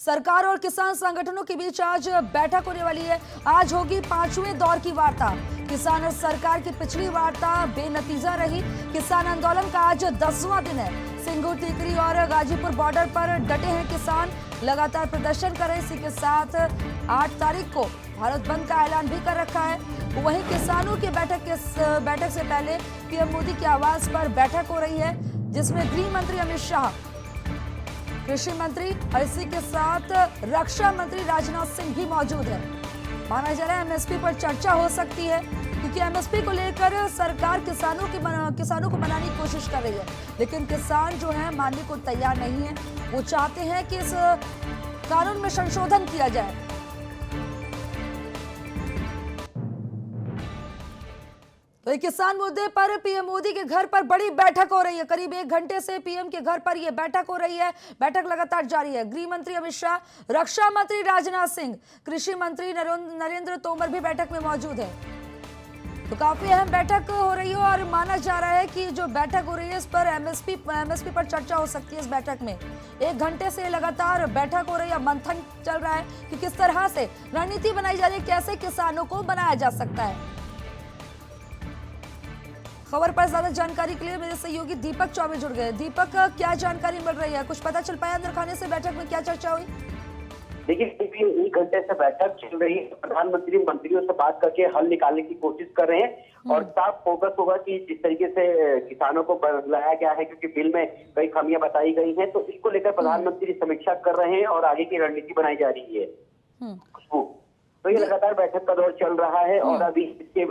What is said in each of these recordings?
सरकार और किसान संगठनों के बीच आज बैठक होने वाली है। आज होगी 5वें दौर की वार्ता। किसान और सरकार की पिछली वार्ता बेनतीजा रही। किसान आंदोलन का आज 10वां दिन है। सिंगूर, टीकरी और गाजीपुर बॉर्डर पर डटे हैं किसान, लगातार प्रदर्शन कर रहे। इसी के साथ 8 तारीख को भारत बंद का ऐलान भी कर रखा है। वहीं किसानों की बैठक से पहले पीएम मोदी की आवाज पर बैठक हो रही है, जिसमें गृह मंत्री अमित शाह, कृषि मंत्री और इसी के साथ रक्षा मंत्री राजनाथ सिंह भी मौजूद है। माना जा रहा है एमएसपी पर चर्चा हो सकती है, क्योंकि एमएसपी को लेकर सरकार किसानों को मनाने की कोशिश कर रही है, लेकिन किसान जो है मानने को तैयार नहीं है। वो चाहते हैं कि इस कानून में संशोधन किया जाए। तो किसान मुद्दे पर पीएम मोदी के घर पर बड़ी बैठक हो रही है। करीब 1 घंटे से पीएम के घर पर यह बैठक हो रही है। बैठक लगातार जारी है। गृह मंत्री अमित शाह, रक्षा मंत्री राजनाथ सिंह, कृषि मंत्री नरेंद्र तोमर भी बैठक में मौजूद है। तो काफी अहम बैठक हो रही है और माना जा रहा है कि जो बैठक हो रही है इस पर एमएसपी पर चर्चा हो सकती है। इस बैठक में 1 घंटे से लगातार बैठक हो रही है। मंथन चल रहा है कि किस तरह से रणनीति बनाई जा रही है, कैसे किसानों को बनाया जा सकता है। खबर पर ज्यादा जानकारी के लिए मेरे सहयोगी दीपक चौबे जुड़ गए। दीपक, क्या जानकारी मिल रही है? कुछ पता चल पाया अंदर खाने से बैठक में क्या चर्चा हुई? देखिए, 1 घंटे से बैठक चल रही है। प्रधानमंत्री मंत्रियों से बात करके हल निकालने की कोशिश कर रहे हैं और साफ फोकस होगा कि जिस तरीके से किसानों को बुलाया गया है, क्योंकि बिल में कई खामियां बताई गई हैं, तो इसको लेकर प्रधानमंत्री समीक्षा कर रहे हैं और आगे की रणनीति बनाई जा रही है। तो ये लगातार बैठक का दौर चल रहा है और अभी इसके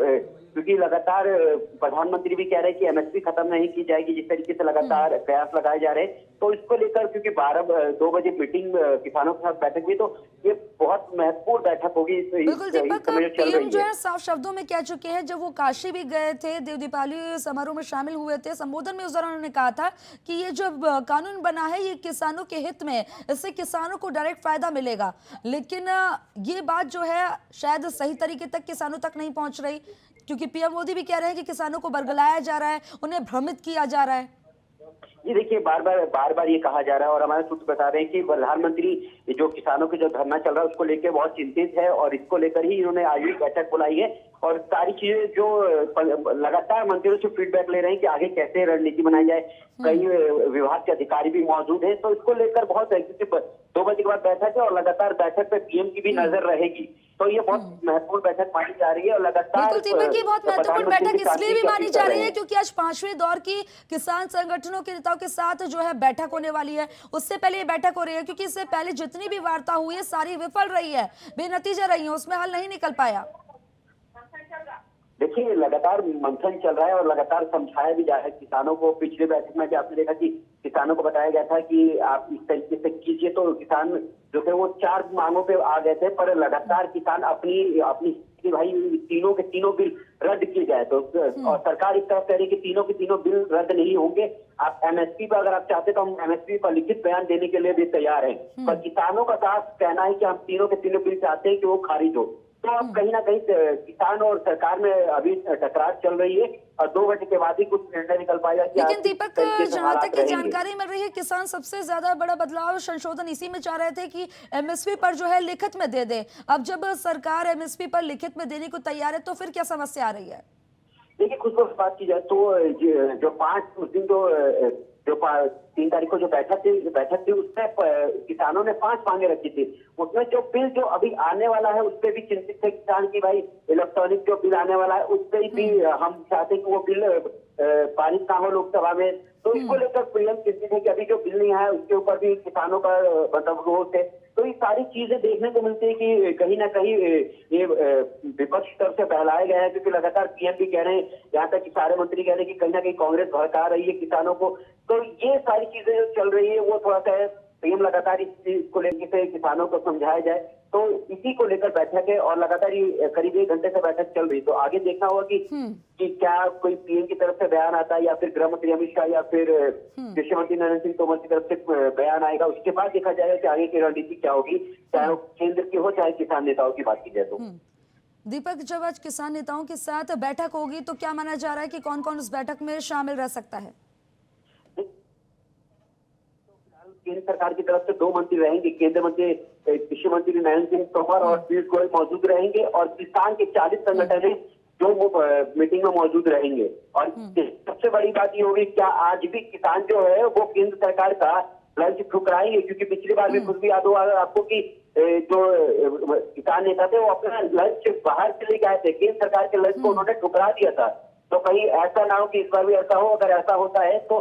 क्योंकि लगातार प्रधानमंत्री भी कह रहे हैं कि एमएसपी खत्म नहीं की जाएगी, जिस तरीके से लगातार प्रयास लगाए जा रहे हैं, तो इसको लेकर क्योंकि 2 बजे मीटिंग किसानों के साथ बैठक हुई, तो ये बहुत महत्वपूर्ण बैठक होगी। बिल्कुल दीपक, पीएम जो है साफ शब्दों में कह चुके हैं, जब वो काशी भी गए थे, देव दीपावली समारोह में शामिल हुए थे, संबोधन में उस दौरान उन्होंने कहा था कि ये जो कानून बना है ये किसानों के हित में है, इससे किसानों को डायरेक्ट फायदा मिलेगा। लेकिन ये बात जो है शायद सही तरीके तक किसानों तक नहीं पहुंच रही, क्योंकि पीएम मोदी भी कह रहे हैं कि किसानों को बरगलाया जा रहा है, उन्हें भ्रमित किया जा रहा है। ये देखिए, बार बार ये कहा जा रहा है और हमारे सूत्र बता रहे हैं कि प्रधानमंत्री जो किसानों के जो धरना चल रहा है उसको लेकर बहुत चिंतित है और इसको लेकर ही इन्होंने आज भी बैठक बुलाई है और सारी चीजें जो लगातार मंत्रियों से फीडबैक ले रहे हैं कि आगे कैसे रणनीति बनाई जाए। कई विभाग के अधिकारी भी मौजूद हैं, तो इसको लेकर बहुत 2 बजे के बाद बैठक है और लगातार बैठक पे पीएम की भी नजर रहेगी। तो ये बहुत महत्वपूर्ण बैठक मानी जा रही है और लगातार दीपक, ये बहुत महत्वपूर्ण बैठक इसलिए भी मानी जा रही है क्योंकि आज 5वें दौर की किसान संगठनों के नेताओं के साथ जो है बैठक होने वाली है। उससे पहले ये बैठक हो रही है क्योंकि इससे पहले जितनी भी वार्ता हुई है सारी विफल रही है, बेनतीजा रही है, उसमें हल नहीं निकल पाया। देखिए, लगातार मंथन चल रहा है और लगातार समझाया भी जा रहा है किसानों को। पिछले बैठक में भी आपने देखा कि किसानों को बताया गया था कि आप इस तरीके से कीजिए, तो किसान जो थे वो 4 मांगों पे आ गए थे, पर लगातार किसान अपनी भाई तीनों के तीनों बिल रद्द किए जाए। तो और सरकार इस तरफ कह रही है कि तीनों के तीनों बिल रद्द नहीं होंगे। आप एमएसपी पर अगर आप चाहते तो हम एमएसपी पर लिखित बयान देने के लिए भी तैयार हैं, पर किसानों का साफ कहना है कि हम तीनों के तीनों बिल चाहते हैं कि वो खारिज हो। तो अब कहीं ना कहीं किसान और सरकार में अभी टकरार चल रही है और 2 बजे के बाद ही कुछ निर्णय निकल पाएगा। लेकिन दीपक, जहां तक की जानकारी मिल रही है, किसान सबसे ज्यादा बड़ा बदलाव संशोधन इसी में चाह रहे थे कि एमएसपी पर जो है लिखित में दे दे। अब जब सरकार एमएसपी पर लिखित में देने को तैयार है, तो फिर क्या समस्या आ रही है? देखिए, कुछ बात की जाए तो जो 5 उस दिन जो 3 तारीख को जो बैठक थी उसमें किसानों ने 5 मांगे रखी थी। उसमें जो बिल जो अभी आने वाला है उस पर भी चिंतित थे किसान की, भाई इलेक्ट्रॉनिक जो बिल आने वाला है उस पर भी हम चाहते हैं कि वो बिल पारित ना हो लोकसभा में। तो इसको लेकर पीएम चिंतित है कि अभी जो बिल नहीं आया उसके ऊपर भी किसानों का मतलब रोष है। तो ये सारी चीजें देखने को मिलती है कि कहीं ना कहीं ये विपक्ष की तरफ से बहलाया गया है, क्योंकि लगातार पीएम भी कह रहे हैं, यहाँ तक कि सारे मंत्री कह रहे हैं कि कहीं ना कहीं कांग्रेस भड़का रही है किसानों को। तो ये सारी चीजें जो चल रही है वो थोड़ा सा पीएम लगातार इस चीज को लेकर किसानों को समझाया जाए, तो इसी को लेकर बैठक है और लगातार ये करीब 1 घंटे से बैठक चल रही। तो आगे देखना होगा कि क्या कोई पीएम की तरफ से बयान आता है या फिर गृह मंत्री अमित शाह या फिर कृषि मंत्री नरेंद्र सिंह तोमर की तरफ से बयान आएगा। उसके बाद देखा जाएगा कि आगे की रणनीति क्या होगी, चाहे वो केंद्र की हो चाहे किसान नेताओं की बात की जाए। तो दीपक, जब आज किसान नेताओं के साथ बैठक होगी तो क्या माना जा रहा है कि कौन कौन उस बैठक में शामिल रह सकता है? केंद्र सरकार की तरफ से 2 मंत्री रहेंगे, केंद्रीय मंत्री कृषि मंत्री नरेंद्र सिंह तोमर और पीयूष गोयल मौजूद रहेंगे और किसान के 40 संगठन हैं जो वो मीटिंग में मौजूद रहेंगे। और सबसे बड़ी बात ये होगी, क्या आज भी किसान जो है वो केंद्र सरकार का लंच ठुकराएंगे? क्योंकि पिछली बार भी कुछ भी याद होगा आपको कि जो किसान नेता थे वो अपना लंच बाहर से लेके आए थे, केंद्र सरकार के लंच को उन्होंने ठुकरा दिया था। तो कहीं ऐसा ना हो कि इस बार भी ऐसा हो। अगर ऐसा होता है तो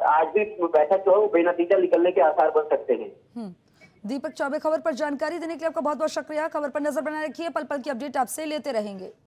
आज भी बैठक जो है वो बेनतीजा निकलने के आसार बन सकते हैं। दीपक चौबे, खबर पर जानकारी देने के लिए आपका बहुत बहुत शुक्रिया। खबर पर नजर बनाए रखिए, पल पल की अपडेट आपसे लेते रहेंगे।